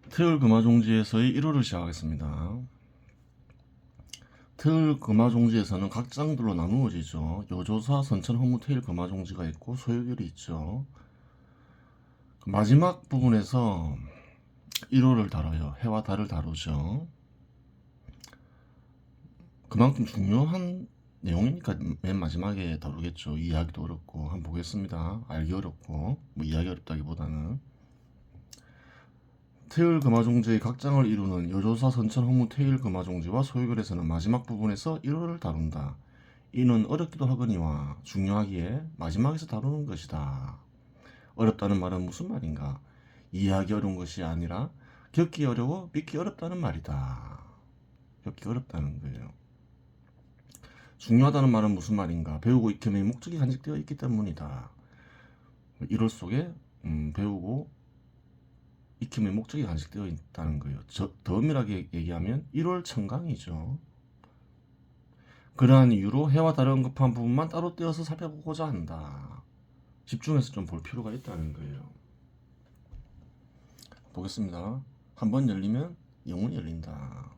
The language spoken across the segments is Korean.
트을금화종지에서의 1호를 시작하겠습니다. 트을금화종지에서는 각 장들로 나누어지죠. 여조사, 선천, 허무, 태일, 금화종지가 있고 소요결이 있죠. 마지막 부분에서 1호를 다뤄요. 해와 달을 다루죠. 그만큼 중요한 내용이니까 맨 마지막에 다루겠죠. 이해하기도 어렵고 한번 보겠습니다. 알기 어렵고 뭐 이해하기 어렵다기보다는 태일금화종지의 각 장을 이루는 여조사, 선천, 허무, 태일금화종지와 소유결에서는 마지막 부분에서 1호를 다룬다. 이는 어렵기도 하거니와 중요하기에 마지막에서 다루는 것이다. 어렵다는 말은 무슨 말인가? 이해하기 어려운 것이 아니라 겪기 어려워 믿기 어렵다는 말이다. 겪기 어렵다는 거예요. 중요하다는 말은 무슨 말인가? 배우고 익힘의 목적이 간직되어 있기 때문이다. 1월 속에 배우고 익힘의 목적이 간직되어 있다는 거예요. 더 엄밀하게 얘기하면 1월 청강이죠. 그러한 이유로 해와 다른 언급한 부분만 따로 떼어서 살펴보고자 한다. 집중해서 좀 볼 필요가 있다는 거예요. 보겠습니다. 한 번 열리면 영원히 열린다.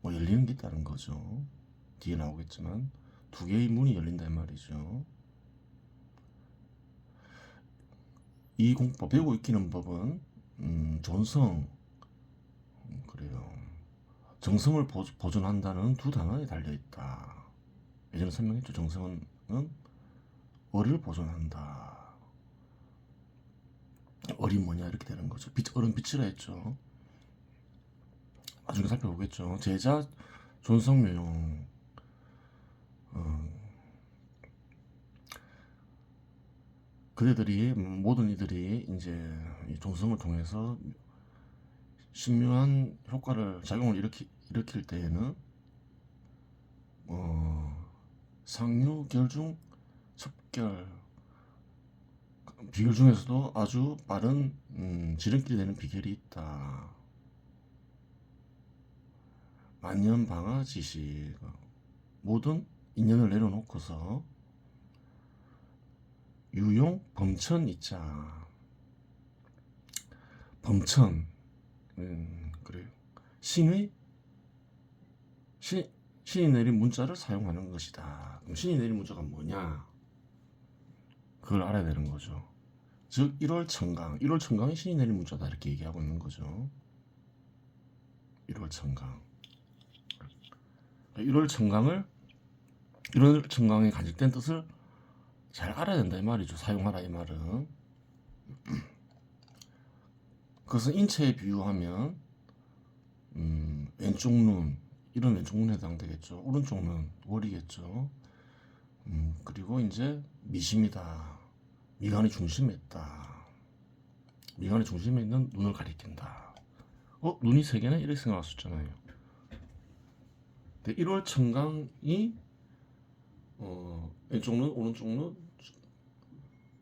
뭐 열리는 게 있다는 거죠. 뒤에 나오겠지만 두 개의 문이 열린다는 말이죠. 이 공법 배우고 익히는 법은 존성 그래요. 정성을 보존한다는 두 단어에 달려있다. 예전에 설명했죠. 정성은 얼을 보존한다. 얼이 뭐냐 이렇게 되는 거죠. 얼은 빛이라 했죠. 나중에 살펴보겠죠. 제자 존성묘용 그대들이 모든 이들이 이제 이 존성을 통해서 신묘한 효과를 작용을 일으킬 때에는 상류, 결중, 첩결 비결 중에서도 아주 빠른 지름길이 되는 비결이 있다. 만년방아 지식 모든 인연을 내려놓고서 유용 범천 있자. 범천 그래요. 신이 내린 문자를 사용하는 것이다. 그럼 신이 내린 문자가 뭐냐? 그걸 알아야 되는 거죠. 즉 1월 청강, 1월 청강이 신이 내린 문자다 이렇게 얘기하고 있는 거죠. 1월 청강. 1월 청강에 간직된 뜻을 잘 알아야 된다 이 말이죠. 사용하라 이 말은. 그것은 인체에 비유하면 왼쪽 눈 이런 왼쪽 눈에 해당되겠죠. 오른쪽 눈 월이겠죠. 그리고 이제 미심이다. 미간의 중심에 있다. 미간의 중심에 있는 눈을 가리킨다. 눈이 세 개나 이렇게 생각할 수 있잖아요. 근데 1월 청강이 왼쪽 눈, 오른쪽 눈,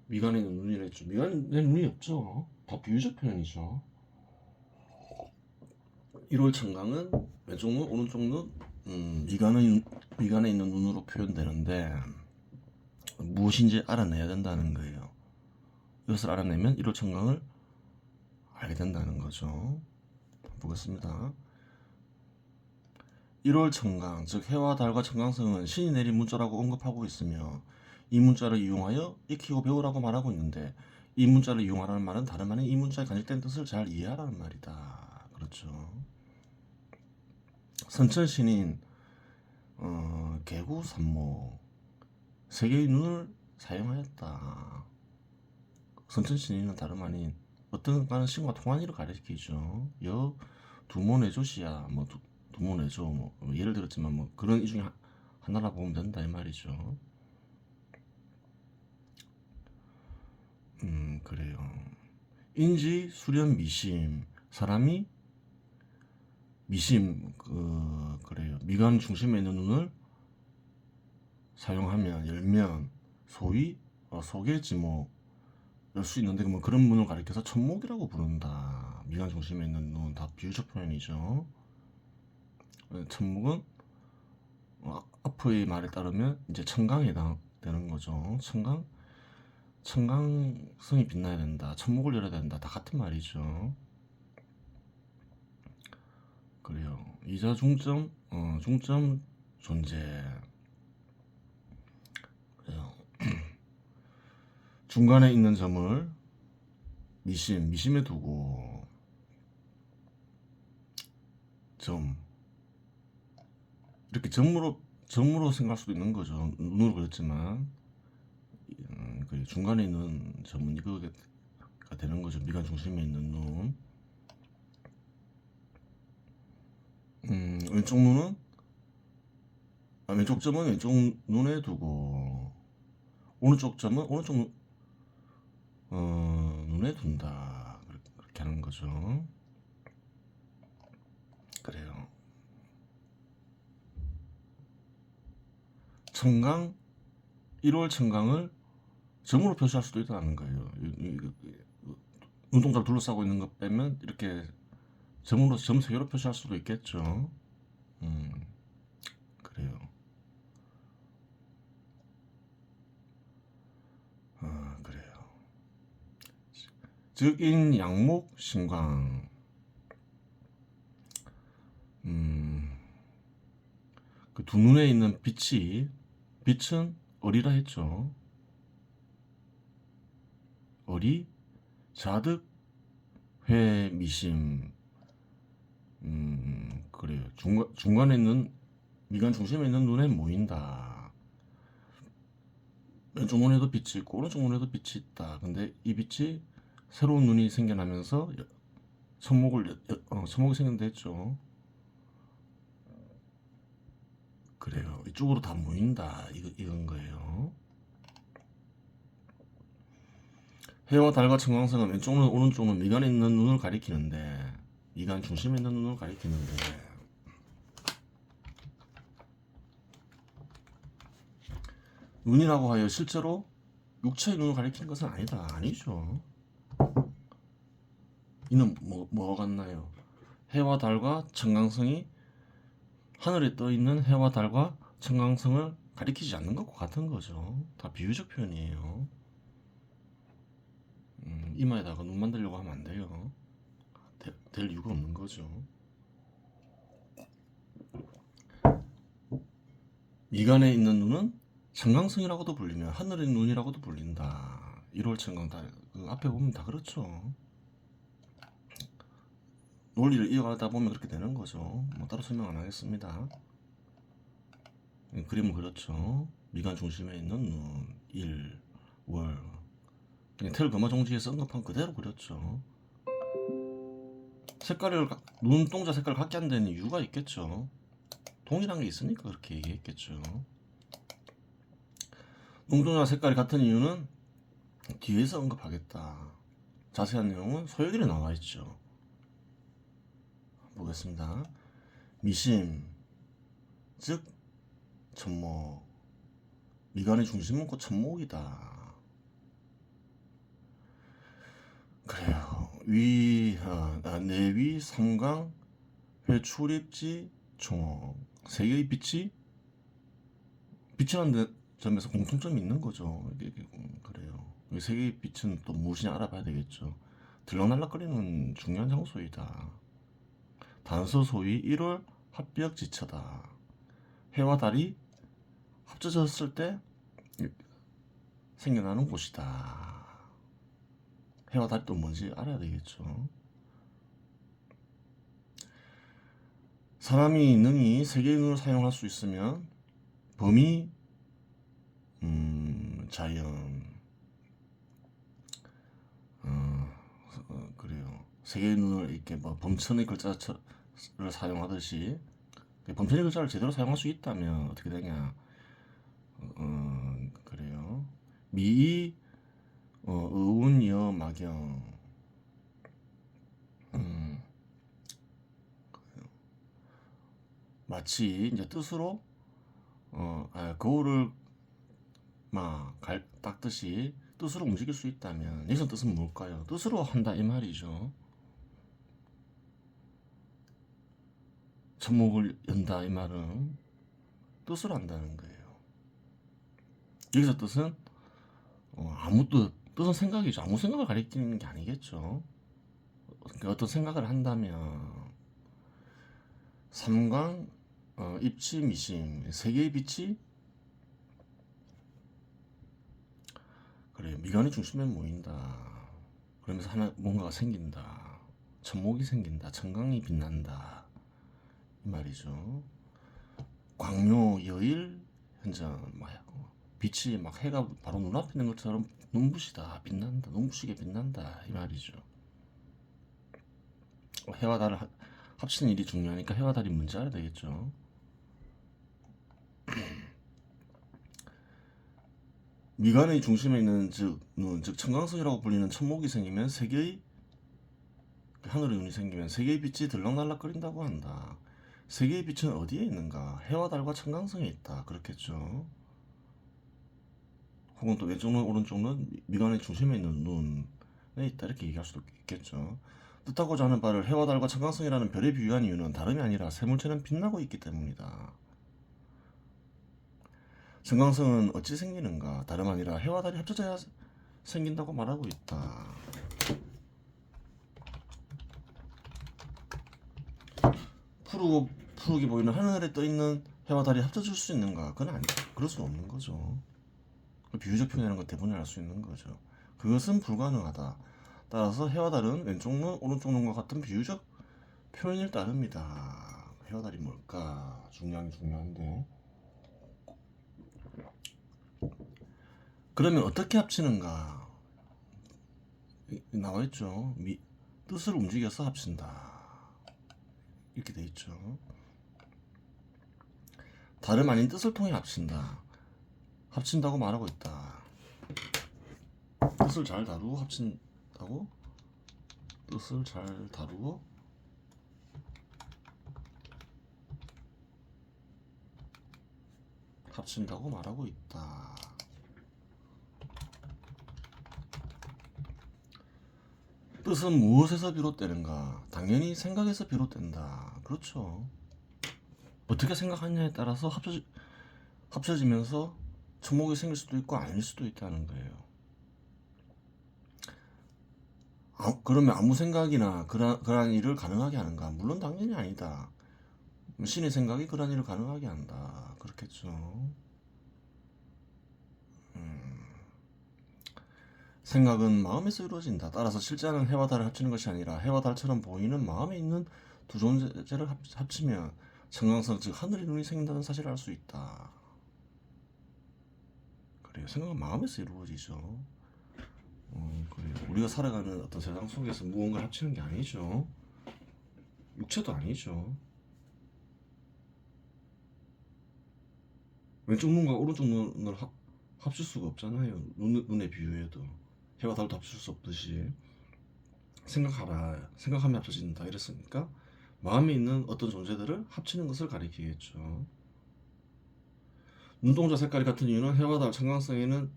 미간에 있는 눈이라 했죠. 미간에 눈이 없죠. 다 비유적 표현이죠. 1월 청강은 왼쪽 눈, 오른쪽 눈, 미간에 있는 눈으로 표현되는데 무엇인지 알아내야 된다는 거예요. 이것을 알아내면 1월 청강을 알게 된다는 거죠. 보겠습니다. 1월 청강, 즉 해와 달과 청강성은 신이 내린 문자라고 언급하고 있으며 이 문자를 이용하여 익히고 배우라고 말하고 있는데 이 문자를 이용하라는 말은 다름 아닌 이 문자에 간직된 뜻을 잘 이해하라는 말이다. 그렇죠. 선천신인 개구산모 세 개의 눈을 사용하였다. 선천신인은 다름 아닌 어떤 신과 통한이를 가리키죠. 두모네조시야 뭐 두모네조 뭐 예를 들었지만 뭐 그런 이 중에 하나라 보면 된다 이 말이죠. 그래요. 인지 수련 미심 사람이 미심 그래요. 미간 중심에 있는 눈을 사용하면 열면 소위 소개지목 열 수 있는데 뭐 그런 문을 가리켜서 천목이라고 부른다. 미간 중심에 있는 눈 다 비유적 표현이죠. 천목은 앞의 말에 따르면 이제 청강에 해당되는 거죠. 청강 청강성이 빛나야 된다, 천목을 열어야 된다, 다 같은 말이죠. 그래요. 이자 중점, 중점 존재. 그래요. 중간에 있는 점을 미심에 두고 점, 이렇게 점으로 생각할 수도 있는 거죠. 눈으로 그렸지만 그 중간에 있는 점은 이거가 되는 거죠. 미간 중심에 있는 눈. 왼쪽 눈은 왼쪽 점은 왼쪽 눈에 두고 오른쪽 점은 오른쪽 눈에 둔다. 그렇게 하는 거죠. 그래요. 청강 1월 청강을 점으로 표시할 수도 있다는 거예요. 눈동자를 둘러싸고 있는 것 빼면 이렇게 점으로 점 3개로 표시할 수도 있겠죠. 그래요. 그래요. 즉인 양목 신광. 그 두 눈에 있는 빛은 어리라 했죠. 어리, 자득, 회, 미심. 그래요. 중간에 있는 미간 중심에 있는 눈에 모인다. 왼쪽 눈에도 빛이 있고 오른쪽 눈에도 빛이 있다. 근데 이 빛이 새로운 눈이 생겨나면서 천목이 생긴다 했죠. 그래요. 이쪽으로 다 모인다. 이건 거예요. 해와 달과 청광성은 왼쪽 눈, 오른쪽 눈, 미간에 있는 눈을 가리키는데, 미간 중심에 있는 눈을 가리키는데, 눈이라고 하여 실제로 육체의 눈을 가리키는 것은 아니죠. 이는 뭐가 같나요? 해와 달과 청광성이 하늘에 떠 있는 해와 달과 청광성을 가리키지 않는 것과 같은 거죠. 다 비유적 표현이에요. 이마에다가 눈 만들려고 하면 안 돼요. 될 이유가 없는 거죠. 미간에 있는 눈은 청강성이라고도 불리며 하늘의 눈이라고도 불린다. 1월 청강 그 앞에 보면 다 그렇죠. 논리를 이어가다 보면 그렇게 되는 거죠. 뭐 따로 설명 안 하겠습니다. 그림을 그렸죠. 미간 중심에 있는 눈, 1, 월. 그냥 텔금화종지에서 언급한 그대로 그렸죠. 눈동자 색깔을 갖게 한 데는 이유가 있겠죠. 동일한 게 있으니까 그렇게 얘기했겠죠. 눈동자 색깔이 같은 이유는 뒤에서 언급하겠다. 자세한 내용은 소요길에 나와 있죠. 보겠습니다. 미심, 즉 천목. 미간의 중심은 곧 천목이다. 그래요. 내위, 삼강, 회출입지, 총옥. 세 개의 빛이라는 점에서 공통점이 있는 거죠. 그래요. 이 세 개의 빛은 또 무엇이냐 알아봐야 되겠죠. 들락날락거리는 중요한 장소이다. 단서 소위 1월 합벽지처다. 해와 달이 합쳐졌을 때 생겨나는 곳이다. 해와 달이 또 뭔지 알아야 되겠죠. 사람이 능히 세 개의 눈을 사용할 수 있으면 범위, 자연, 그래요. 세 개의 눈을 이렇게 뭐 범천의 글자를 사용하듯이 범천의 글자를 제대로 사용할 수 있다면 어떻게 되냐? 그래요. 미, 의운, 여, 마경. 마치 이제 뜻으로 거울을 닦듯이 뜻으로 움직일 수 있다면 여기서 뜻은 뭘까요? 뜻으로 한다 이 말이죠. 천목을 연다 이 말은 뜻으로 한다는 거예요. 여기서 뜻은 아무 뜻은 생각이죠. 아무 생각을 가리키는 게 아니겠죠. 그러니까 어떤 생각을 한다면 삼광, 입치, 미심 세 개의 빛이 그래 미간의 중심에 모인다. 그러면서 하나 뭔가가 생긴다. 천목이 생긴다. 천강이 빛난다. 이 말이죠. 광묘 여일 현장 빛이 막 해가 바로 눈앞에 있는 것처럼 눈부시다. 빛난다. 눈부시게 빛난다. 이 말이죠. 해와 달을 합치는 일이 중요하니까 해와 달이 뭔지 알아야 되겠죠. 미간의 중심에 있는 즉 청강성이라고 불리는 천목이 생기면 세 개의 하늘의 눈이 생기면 세 개의 빛이 들락날락거린다고 한다. 세 개의 빛은 어디에 있는가? 해와 달과 청강성에 있다. 그렇겠죠. 혹은 또 왼쪽 눈, 오른쪽 눈, 미간의 중심에 있는 눈에 있다. 이렇게 얘기할 수도 있겠죠. 뜻하고자 하는 바를 해와 달과 청강성이라는 별에 비유한 이유는 다름이 아니라 세물체는 빛나고 있기 때문이다. 청강성은 어찌 생기는가? 다름 아니라 해와 달이 합쳐져야 생긴다고 말하고 있다. 푸르게 보이는 하늘에 떠있는 해와 달이 합쳐질 수 있는가? 그건 아니다. 그럴 수 없는 거죠. 비유적 표현이라는 건 대부분 알 수 있는 거죠. 그것은 불가능하다. 따라서 해와 달은 왼쪽 눈, 오른쪽 눈과 같은 비유적 표현일 따릅니다. 해와 달이 뭘까? 중요한데. 그러면 어떻게 합치는가? 나와있죠. 뜻을 움직여서 합친다. 이렇게 돼 있죠. 다름 아닌 뜻을 통해 합친다고 말하고 있다. 뜻을 잘 다루고 합친다고? 뜻을 잘 다루고 합친다고 말하고 있다. 뜻은 무엇에서 비롯되는가? 당연히 생각에서 비롯된다. 그렇죠. 어떻게 생각하느냐에 따라서 합쳐지면서 천목이 생길 수도 있고 아닐 수도 있다는 거예요. 그러면 아무 생각이나 그러한 일을 가능하게 하는가? 물론 당연히 아니다. 신의 생각이 그러한 일을 가능하게 한다. 그렇겠죠. 생각은 마음에서 이루어진다. 따라서 실제는 해와 달을 합치는 것이 아니라 해와 달처럼 보이는 마음에 있는 두 존재를 합치면 청강성 즉 하늘의 눈이 생긴다는 사실을 알 수 있다. 그래요. 생각은 마음에서 이루어지죠. 그래요. 우리가 살아가는 어떤 세상 속에서 무언가를 합치는 게 아니죠. 육체도 아니죠. 왼쪽 눈과 오른쪽 눈을 합칠 수가 없잖아요. 눈에 비유해도 해와 달도 합칠 수 없듯이 생각하면 합쳐진다 이랬으니까 마음에 있는 어떤 존재들을 합치는 것을 가리키겠죠. 눈동자 색깔이 같은 이유는 해와 달 청강성에는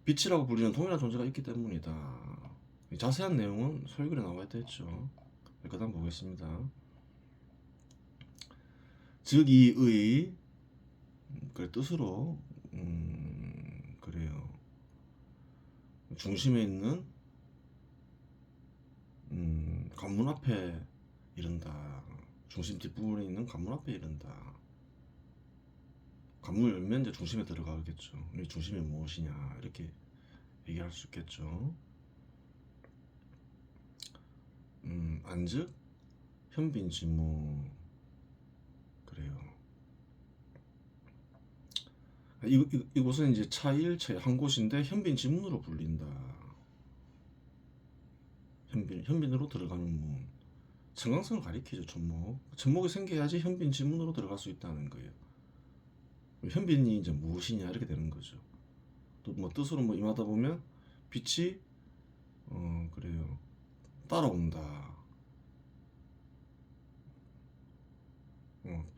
빛이라고 불리는 동일한 존재가 있기 때문이다. 자세한 내용은 소유글에 나와 있겠죠. 그 다음 보겠습니다. 즉 이의 뜻으로 그래요. 중심에 있는 관문 앞에 이른다. 중심 뒷부분에 있는 관문 앞에 이른다. 관문을 열면 이제 중심에 들어가겠죠. 이 중심이 무엇이냐 이렇게 얘기할 수 있겠죠. 안즉 현빈지무 그래요. 이곳은 이제 차일체 한 곳인데 현빈지문으로 불린다. 현빈으로 들어가는 문. 청강성을 가리키죠. 천목이 생겨야지 현빈지문으로 들어갈 수 있다는 거예요. 현빈이 이제 무엇이냐 이렇게 되는 거죠. 또 뭐 뜻으로 뭐 임하다 보면 빛이 그래요. 따라온다.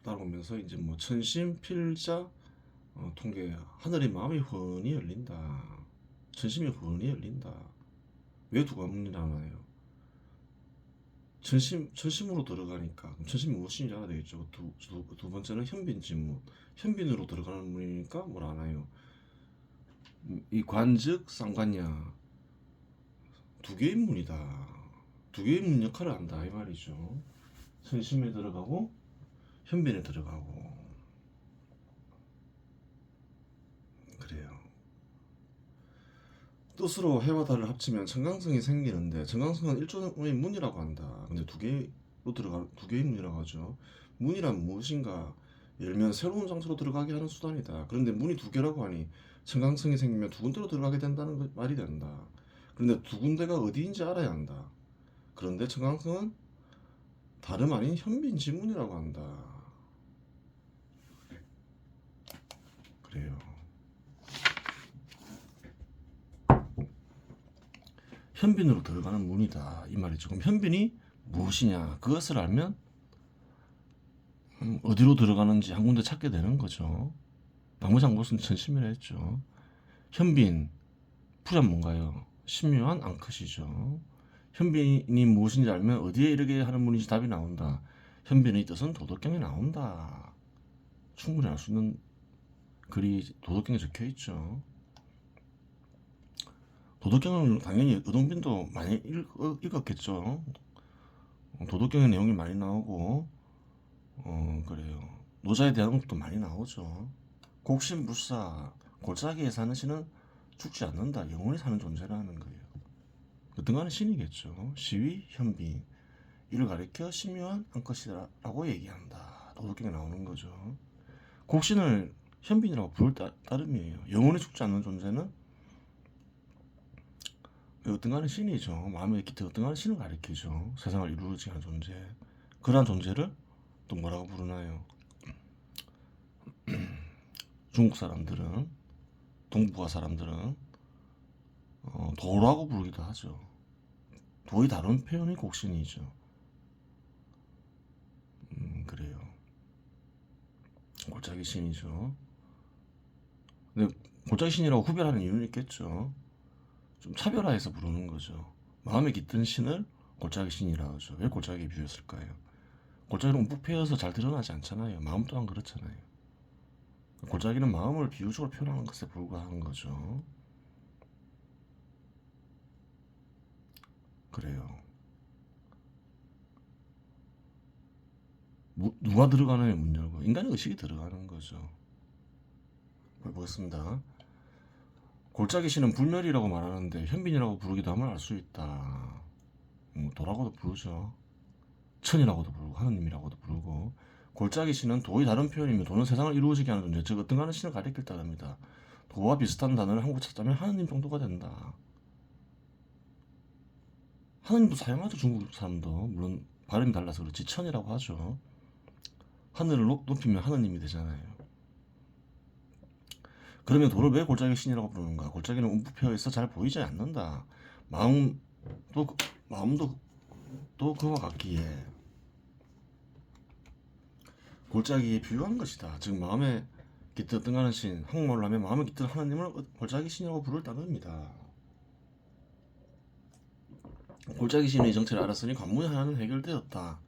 따라오면서 이제 뭐 천심 필자 통계 하늘의 마음이 훤히 열린다. 천심이 훤히 열린다. 왜 두 관문이라나요? 천심으로 들어가니까 그럼 천심이 무엇인지 알아야 되겠죠. 두 번째는 현빈지문. 현빈으로 들어가는 문이니까 뭘 아나요? 이 관즉 쌍관냐 두 개의 문이다. 두 개의 문 역할을 한다 이 말이죠. 천심에 들어가고 현빈에 들어가고 그래요. 뜻으로 해와 달을 합치면 청강성이 생기는데 청강성은 일종의 문이라고 한다. 근데 두 개의 문이라고 하죠. 문이란 무엇인가? 열면 새로운 장소로 들어가게 하는 수단이다. 그런데 문이 두 개라고 하니 청강성이 생기면 두 군데로 들어가게 된다는 말이 된다. 그런데 두 군데가 어디인지 알아야 한다. 그런데 청강성은 다름 아닌 현빈지문이라고 한다. 그래요. 현빈으로 들어가는 문이다 이 말이죠. 그럼 현빈이 무엇이냐 그것을 알면 어디로 들어가는지 한 군데 찾게 되는 거죠. 나머지 한 곳은 천심이라 했죠. 현빈 풀이하면 뭔가요? 신묘한 앙컷이죠. 현빈이 무엇인지 알면 어디에 이르게 하는 문인지 답이 나온다. 현빈의 뜻은 도덕경에 나온다. 충분히 알 수 있는 글이 도덕경에 적혀 있죠. 도덕경은 당연히 의동빈도 많이 읽었겠죠. 도덕경의 내용이 많이 나오고 그래요. 노자에 대한 것도 많이 나오죠. 곡신불사 골짜기에 사는 신은 죽지 않는다. 영원히 사는 존재라는 거예요. 등간은 신이겠죠. 시위, 현빈 이를 가리켜 신묘한 한 것이라고 얘기한다. 도덕경에 나오는 거죠. 곡신을 현빈이라고 부를 따름이에요. 영원히 죽지 않는 존재는 어떤 간의 신이죠. 마음의 기태 어떤 간의 신을 가리키죠. 세상을 이루어지게 하는 존재. 그러한 존재를 또 뭐라고 부르나요? 중국 사람들은 동북아 사람들은 도라고 부르기도 하죠. 도의 다른 표현이 곡신이죠. 그래요. 골짜기 신이죠. 근데 골짜기 신이라고 구별하는 이유는 있겠죠. 좀 차별화해서 부르는 거죠. 마음에 깃든 신을 골짜기 신이라고 하죠. 왜 골짜기에 비유했을까요? 골짜기는 움푹 잘 드러나지 않잖아요. 마음 또한 그렇잖아요. 골짜기는 마음을 비유적으로 표현하는 것에 불과한 거죠. 그래요. 누가 들어가나요? 문 열고 인간의 의식이 들어가는 거죠. 보겠습니다. 골짜기 신은 불멸이라고 말하는데 현빈이라고 부르기도 하면 알 수 있다. 도라고도 부르죠. 천이라고도 부르고 하느님이라고도 부르고 골짜기 신은 도의 다른 표현이며 도는 세상을 이루어지게 하는 존재 즉 어떤 가는 신을 가리킬 때 합니다. 도와 비슷한 단어를 한국 찾자면 하느님 정도가 된다. 하느님도 사용하죠. 중국 사람도 물론 발음이 달라서 그렇지 천이라고 하죠. 하늘을 높이면 하느님이 되잖아요. 그러면 도를 왜 골짜기 신이라고 부르는가? 골짜기는 움푹 있어 잘 보이지 않는다. 마음도 또 그와 같기에 골짜기에 비유한 것이다. 즉 마음에 깃든 뜬가는 신, 한국말로 하면 마음에 깃든 하나님을 골짜기 신이라고 부를 따릅니다. 골짜기 신의 정체를 알았으니 관문 하나는 해결되었다.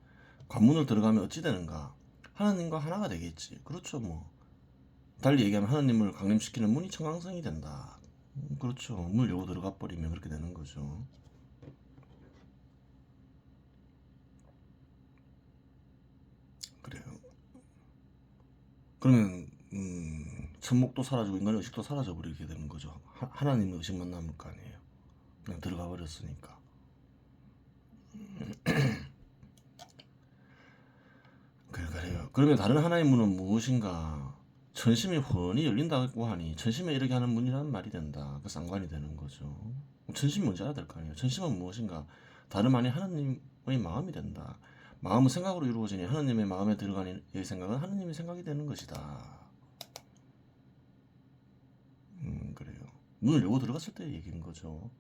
관문을 들어가면 어찌 되는가? 하나님과 하나가 되겠지. 그렇죠 뭐. 달리 얘기하면 하나님을 강림시키는 문이 청강성이 된다. 그렇죠. 문을 열고 들어가 버리면 그렇게 되는 거죠. 그래요. 그러면 천목도 사라지고 인간의 의식도 사라져 버리게 되는 거죠. 하나님의 의식만 남을 거 아니에요. 그냥 들어가 버렸으니까. 그래요. 그러면 다른 하나의 문은 무엇인가? 천심이 훤히 열린다고 하니 천심에 이르게 하는 문이라는 말이 된다. 그 상관이 되는 거죠. 천심이 뭔지 알아야 될 거 아니에요. 천심은 무엇인가? 다름 아닌 하나님의 마음이 된다. 마음은 생각으로 이루어지니 하나님의 마음에 들어가는 이 생각은 하나님의 생각이 되는 것이다. 그래요. 문을 열고 들어갔을 때 얘기인 거죠.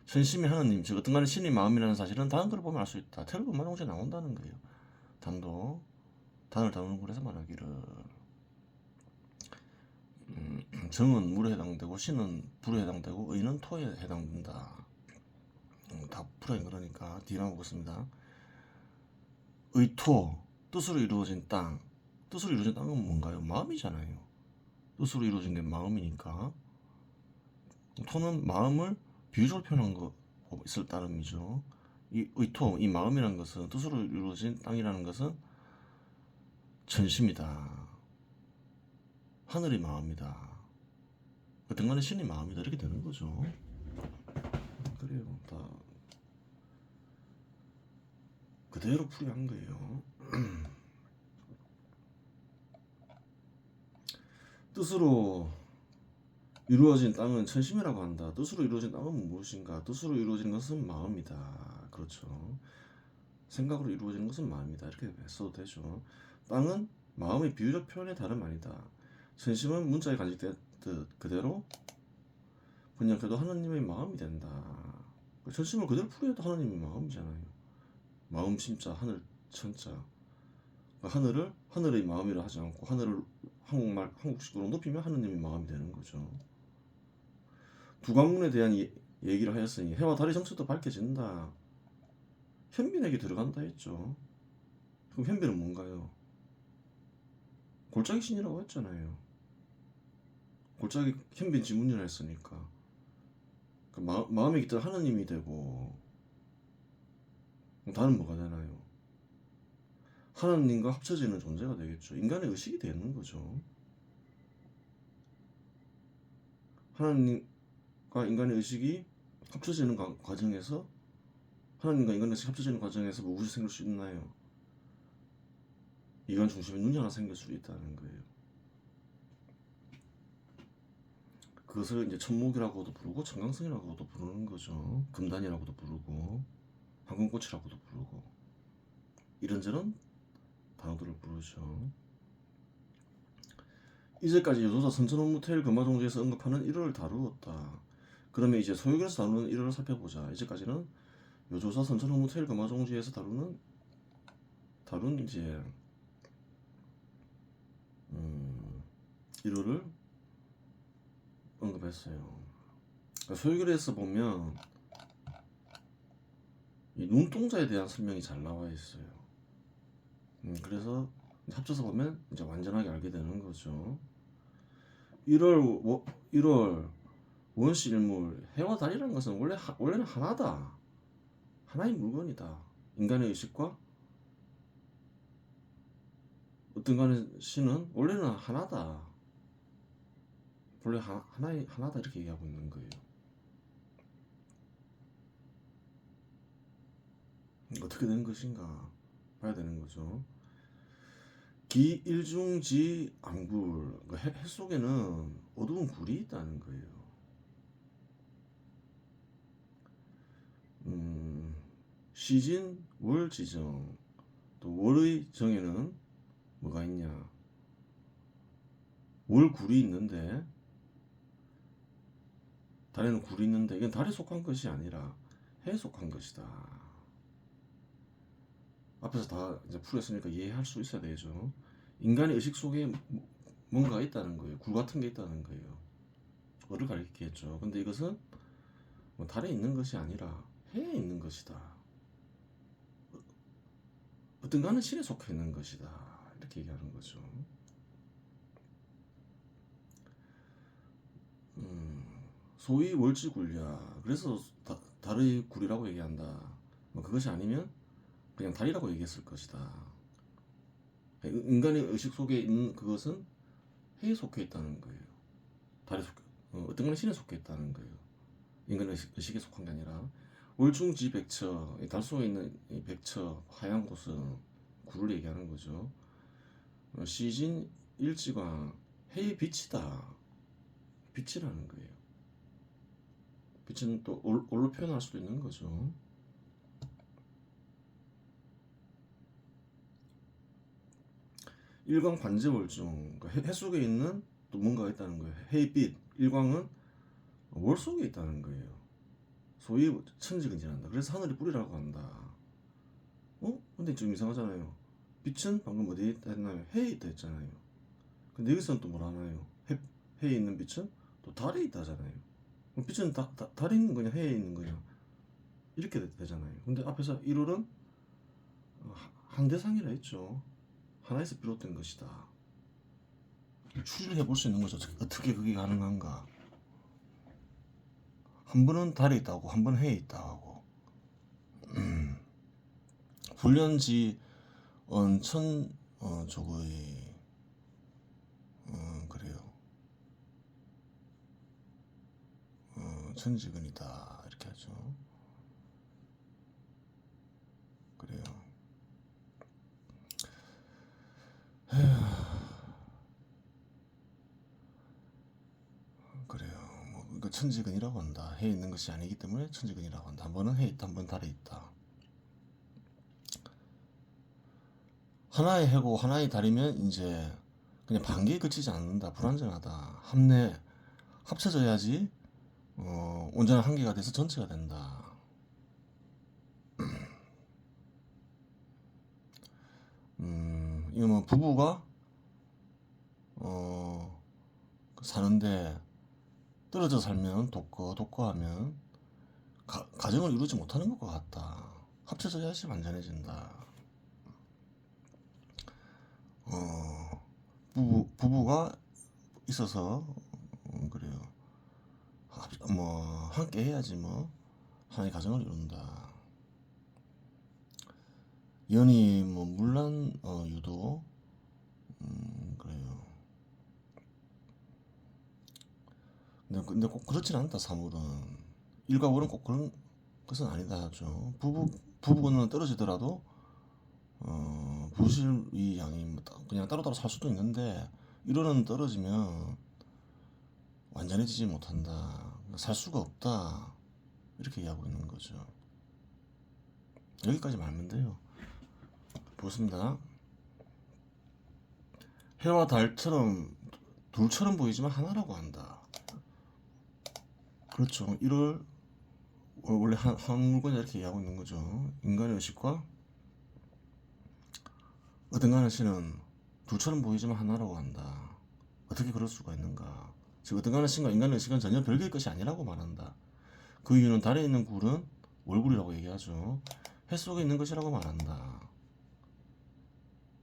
천심이 하나님, 즉 어떤 간의 신의 마음이라는 사실은 다른 걸 보면 알 수 있다. 테러브 마동제 나온다는 거예요. 단을 다루는 글에서 말하기를 정은 물에 해당되고 신은 불에 해당되고 의는 토에 해당된다. 다 풀어인 그러니까 뒤나 보겠습니다. 의토 뜻으로 이루어진 땅. 뜻으로 이루어진 땅은 뭔가요? 마음이잖아요. 뜻으로 이루어진 게 마음이니까 토는 마음을 비유적으로 표현한 거 있을 따름이죠. 이 의토, 이 마음이라는 것은 뜻으로 이루어진 땅이라는 것은 천심이다. 하늘의 마음이다. 등간의 신의 마음이다. 이렇게 되는 거죠. 그래요. 다 그대로 풀이한 거예요. 뜻으로 이루어진 땅은 천심이라고 한다. 뜻으로 이루어진 땅은 무엇인가? 뜻으로 이루어진 것은 마음이다. 그렇죠. 생각으로 이루어지는 것은 마음이다. 이렇게 써도 되죠. 땅은 마음의 비유적 표현의 다름 아니다. 천심은 문자에 간직되듯 그대로 번역해도 하나님의 마음이 된다. 천심을 그대로 풀이해도 하나님의 마음이잖아요. 마음 심자, 하늘 천자. 하늘을 하늘의 마음이라 하지 않고 하늘을 한국식으로 높이면 하느님의 마음이 되는 거죠. 두 관문에 대한 얘기를 하였으니 해와 달의 정체도 밝혀진다. 현빈에게 들어간다 했죠. 그럼 현빈은 뭔가요? 골짜기 신이라고 했잖아요. 골짜기 현빈 지문이라 했으니까 그 마음에 깃든 하느님이 되고 다른 뭐가 되나요? 하나님과 합쳐지는 존재가 되겠죠. 인간의 의식이 되는 거죠. 하나님과 인간의 의식이 합쳐지는 과정에서 하나님과 인간의 의식이 합쳐지는 과정에서 무엇이 생길 수 있나요? 이간 중심의 눈이 하나 생길 수 있다는 거예요. 그것을 이제 천목이라고도 부르고 청강성이라고도 부르는 거죠. 금단이라고도 부르고 황금꽃이라고도 부르고 이런저런 단어들을 부르죠. 이제까지 여조사 선천업무 태일 금화종지에서 언급하는 일월을 다루었다. 그러면 이제 소유결에서 다루는 일월을 살펴보자. 이제까지는 여조사 선천업무 태일 금화종지에서 다룬 이제 일월을 언급했어요. 소유결에서 보면 이 눈동자에 대한 설명이 잘 나와 있어요. 그래서 합쳐서 보면 이제 완전하게 알게 되는 거죠. 1월 원시일물 해와 달이라는 것은 원래는 하나다. 하나의 물건이다. 인간의 의식과 어떤 간의 신은 원래는 하나다. 원래 하나다 이렇게 얘기하고 있는 거예요. 어떻게 된 것인가 봐야 되는 거죠. 기일중지 앙굴, 해 속에는 어두운 굴이 있다는 거예요. 시진 월지정, 또 월의 정에는 뭐가 있냐? 월 굴이 있는데 달에는 굴이 있는데 이건 달에 속한 것이 아니라 해에 속한 것이다. 앞에서 다 이제 풀었으니까 이해할 수 있어야 되죠. 인간의 의식 속에 뭔가 있다는 거예요. 굴 같은 게 있다는 거예요. 그거를 가리키겠죠. 근데 이것은 뭐 달에 있는 것이 아니라 해에 있는 것이다. 어떤가는 신에 속해 있는 것이다. 이렇게 얘기하는 거죠. 소위 월지굴야. 그래서 달의 굴이라고 얘기한다. 뭐 그것이 아니면 그냥 달이라고 얘기했을 것이다. 인간의 의식 속에 있는 그것은 해에 속해 있다는 거예요. 달에 속해, 어떤 건 신에 속해 있다는 거예요. 인간의 의식에 속한 게 아니라 월중지 백처, 달 속에 있는 이 백처 하얀 곳은 굴을 얘기하는 거죠. 시진 일지광 해의 빛이다. 빛이라는 거예요. 빛은 또 올로 표현할 수도 있는 거죠. 일광 반지월중, 해 속에 있는 또 뭔가가 있다는 거예요. 해의 빛, 일광은 월 속에 있다는 거예요. 소위 천지근진한다. 그래서 하늘이 뿌리라고 한다. 근데 좀 이상하잖아요. 빛은 방금 어디에 있다 했나요? 해에 있다 했잖아요. 근데 여기서는 또 뭐라 하나요? 해에 있는 빛은 또 달에 있다잖아요. 그럼 빛은 달에 있는 거냐 해에 있는 거냐 이렇게 되잖아요. 근데 앞에서 1월은 한 대상이라 했죠. 하나에서 비롯된 것이다. 추리를 해볼 수 있는 거죠. 어떻게 그게 가능한가. 한 번은 달에 있다고, 한 번은 해에 있다고. 불련지 저거의 그래요. 천지근이다 이렇게 하죠. 그래요. 그래요. 뭐 그러니까 천지근이라고 한다. 해에 있는 것이 아니기 때문에 천지근이라고 한다. 한 번은 해에 있다, 한 번은 달에 있다. 하나의 해고 하나의 달이면 이제 그냥 반개에 그치지 않는다. 불완전하다. 합쳐져야지 온전한 한계가 돼서 전체가 된다. 이거 뭐 부부가 사는데 떨어져 살면 독거하면 가정을 이루지 못하는 것과 같다. 합쳐져야지 완전해진다. 부부가 있어서 그래요. 뭐 함께 해야지 뭐 하나의 가정을 이룬다. 연이 뭐 물란 유도 그래요. 근데 꼭 그렇진 않다. 사물은 일과 월은 꼭 그런 것은 아니다 하죠. 부부는 떨어지더라도 부실이 양이 뭐 그냥 따로따로 살 수도 있는데 1호는 떨어지면 완전해지지 못한다. 살 수가 없다. 이렇게 이해하고 있는 거죠. 여기까지 말면 돼요. 보습니다. 해와 달처럼 둘처럼 보이지만 하나라고 한다. 그렇죠. 1월 원래 한 물건이 이렇게 이해하고 있는 거죠. 인간의 의식과 어딘가는 신은 둘처럼 보이지만 하나라고 한다. 어떻게 그럴 수가 있는가? 즉 어딘가는 신과 인간의 의식은 전혀 별개의 것이 아니라고 말한다. 그 이유는 달에 있는 굴은 월굴이라고 얘기하죠. 해 속에 있는 것이라고 말한다.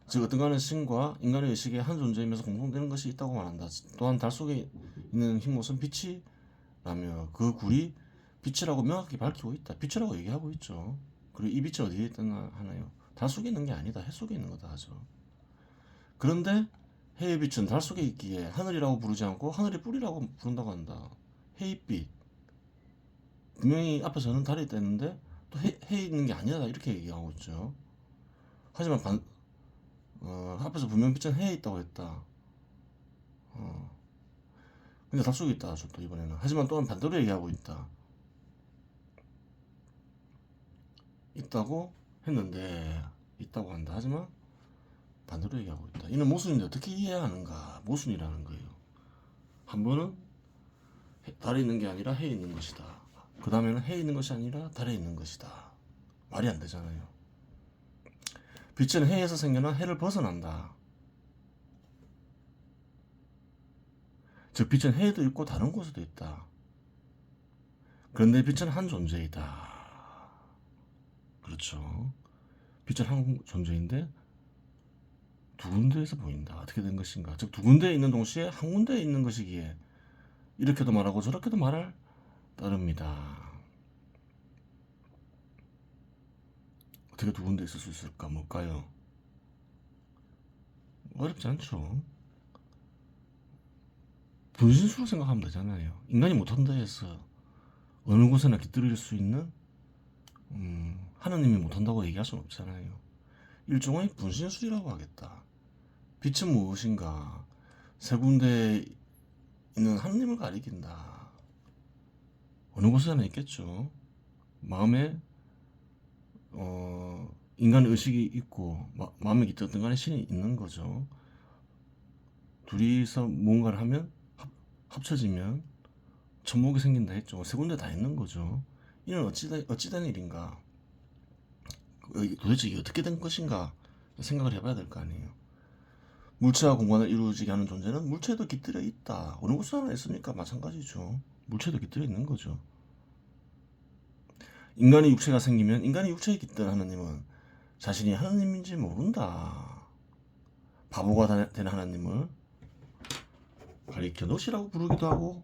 즉 어떤가는 신과 인간의 의식의 한 존재이면서 공통되는 것이 있다고 말한다. 또한 달 속에 있는 흰못은 빛이라며 그 굴이 빛이라고 명확히 밝히고 있다. 빛이라고 얘기하고 있죠. 그리고 이 빛이 어디에 있나 하나요? 달 속에 있는 게 아니다. 해 속에 있는 거다 하죠. 그런데 해의 빛은 달 속에 있기에 하늘이라고 부르지 않고 하늘의 뿔이라고 부른다고 한다. 해의빛. 분명히 앞에서는 달이 있다는데 또 해에 있는 게 아니다. 이렇게 얘기하고 있죠. 하지만 앞에서 분명 빛은 해에 있다고 했다. 근데 달 속에 있다 하죠. 또 이번에는. 하지만 또한 반대로 얘기하고 있다. 있다고 했는데 있다고 한다. 하지만 반대로 얘기하고 있다. 이는 모순인데 어떻게 이해해야 하는가? 모순이라는 거예요. 한 번은 달에 있는 게 아니라 해에 있는 것이다. 그 다음에는 해에 있는 것이 아니라 달에 있는 것이다. 말이 안 되잖아요. 빛은 해에서 생겨난 해를 벗어난다. 즉 빛은 해에도 있고 다른 곳에도 있다. 그런데 빛은 한 존재이다. 그렇죠. 빛은 한 존재인데 두 군데에서 보인다. 어떻게 된 것인가? 즉 두 군데에 있는 동시에 한 군데에 있는 것이기에 이렇게도 말하고 저렇게도 말할 따릅니다. 어떻게 두 군데 있을 수 있을까? 뭘까요? 어렵지 않죠. 분신수로 생각하면 되잖아요. 인간이 못한다 해서 어느 곳에나 깃들일 수 있는 하나님이 못한다고 얘기할 수는 없잖아요. 일종의 분신술이라고 하겠다. 빛은 무엇인가? 세 군데에 있는 하나님을 가리킨다. 어느 곳에나 있겠죠. 마음에 인간의 의식이 있고 마음에 깃들었던 간에 신이 있는 거죠. 둘이서 뭔가를 하면 합쳐지면 천목이 생긴다 했죠. 세 군데 다 있는 거죠. 이는 어찌된 일인가? 도대체 이게 어떻게 된 것인가 생각을 해봐야 될 거 아니에요. 물체와 공간을 이루어지게 하는 존재는 물체에도 깃들여 있다. 어느 곳에 하나 있으니까 마찬가지죠. 물체도 깃들여 있는 거죠. 인간의 육체가 생기면 인간의 육체에 깃든 하나님은 자신이 하나님인지 모른다. 바보가 된 하나님을 가리켜 넛이라고 부르기도 하고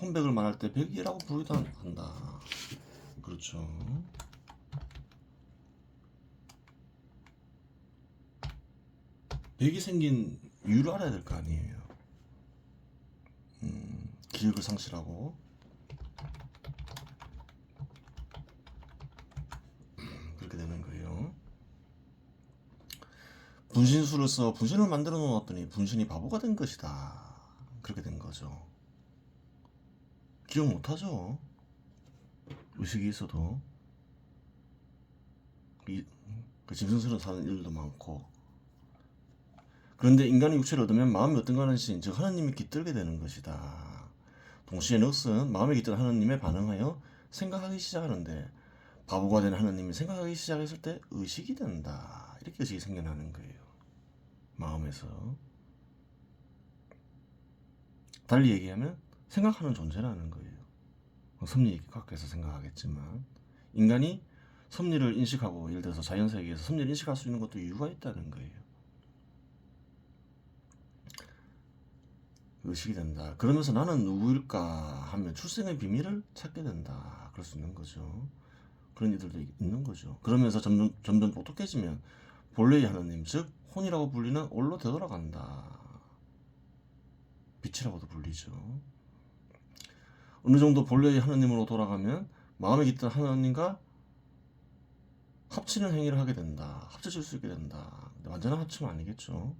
혼백을 말할 때 백이라고 부르기도 한다. 그렇죠. 백이 생긴 이유를 알아야 될 거 아니에요. 기억을 상실하고 그렇게 되는 거예요. 분신술을 써 분신을 만들어 놓았더니 분신이 바보가 된 것이다. 그렇게 된 거죠. 기억 못하죠. 의식이 있어도 그 짐승스러운 사는 일도 많고. 그런데 인간의 육체를 얻으면 마음이 어떤가 하는 신, 즉 하나님이 깃들게 되는 것이다. 동시에 넋은 마음에 깃든 하나님에 반응하여 생각하기 시작하는데 바보가 된 하나님이 생각하기 시작했을 때 의식이 된다. 이렇게 의식이 생겨나는 거예요. 마음에서. 달리 얘기하면 생각하는 존재라는 거예요. 섭리 각해서 생각하겠지만 인간이 섭리를 인식하고 예를 들어서 자연세계에서 섭리를 인식할 수 있는 것도 이유가 있다는 거예요. 의식이 된다. 그러면서 나는 누구일까 하면 출생의 비밀을 찾게 된다. 그럴 수 있는 거죠. 그런 이들도 있는 거죠. 그러면서 점점 똑똑해지면 본래의 하나님, 즉 혼이라고 불리는 올로 되돌아간다. 빛이라고도 불리죠. 어느 정도 본래의 하나님으로 돌아가면 마음에 깃든 하나님과 합치는 행위를 하게 된다. 합쳐질 수 있게 된다. 근데 완전한 합치면 아니겠죠.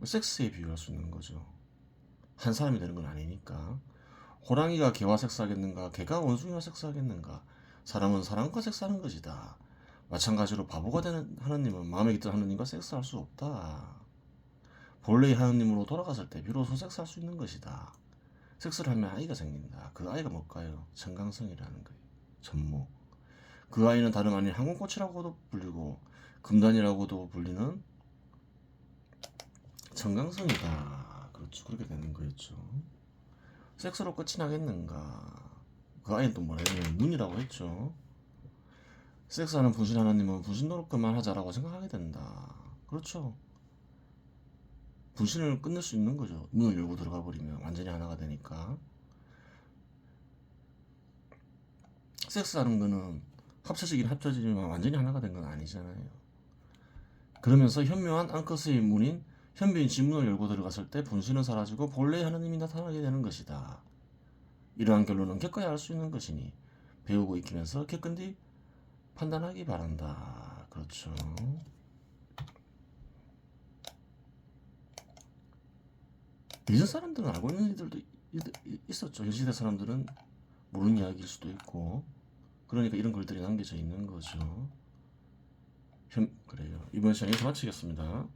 섹스에 비유할 수 있는 거죠. 한 사람이 되는 건 아니니까. 호랑이가 개와 섹스하겠는가? 개가 원숭이와 섹스하겠는가? 사람은 사람과 섹스하는 것이다. 마찬가지로 바보가 되는 하나님은 마음에 깃든 하나님과 섹스할 수 없다. 본래의 하나님으로 돌아갔을 때 비로소 섹스할 수 있는 것이다. 섹스를 하면 아이가 생긴다. 그 아이가 뭘까요? 청강성이라는 거예요. 전모. 그 아이는 다름 아닌 항공꽃이라고도 불리고 금단이라고도 불리는 청강성이다. 그렇죠. 그렇게 되는 거였죠. 섹스로 끝이 나겠는가? 그 아이는 또 뭐라 했냐면 눈이라고 했죠. 섹스하는 분신 하나님은 분신 노릇 그만하자라고 생각하게 된다. 그렇죠. 분신을 끝낼 수 있는 거죠. 문을 열고 들어가 버리면 완전히 하나가 되니까. 섹스하는 거는 합쳐지긴 합쳐지지만 완전히 하나가 된 건 아니잖아요. 그러면서 현묘한 앙커스의 문인 현빈 지문을 열고 들어갔을 때 분신은 사라지고 본래의 하나님이 나타나게 되는 것이다. 이러한 결론은 겪어야 할 수 있는 것이니 배우고 익히면서 겪은 뒤 판단하기 바란다. 그렇죠. 예전 사람들은 알고 있는 일들도 있었죠. 현 시대 사람들은 모르는 이야기일 수도 있고. 그러니까 이런 글들이 남겨져 있는 거죠. 그래요. 이번 시간에 여기서 마치겠습니다.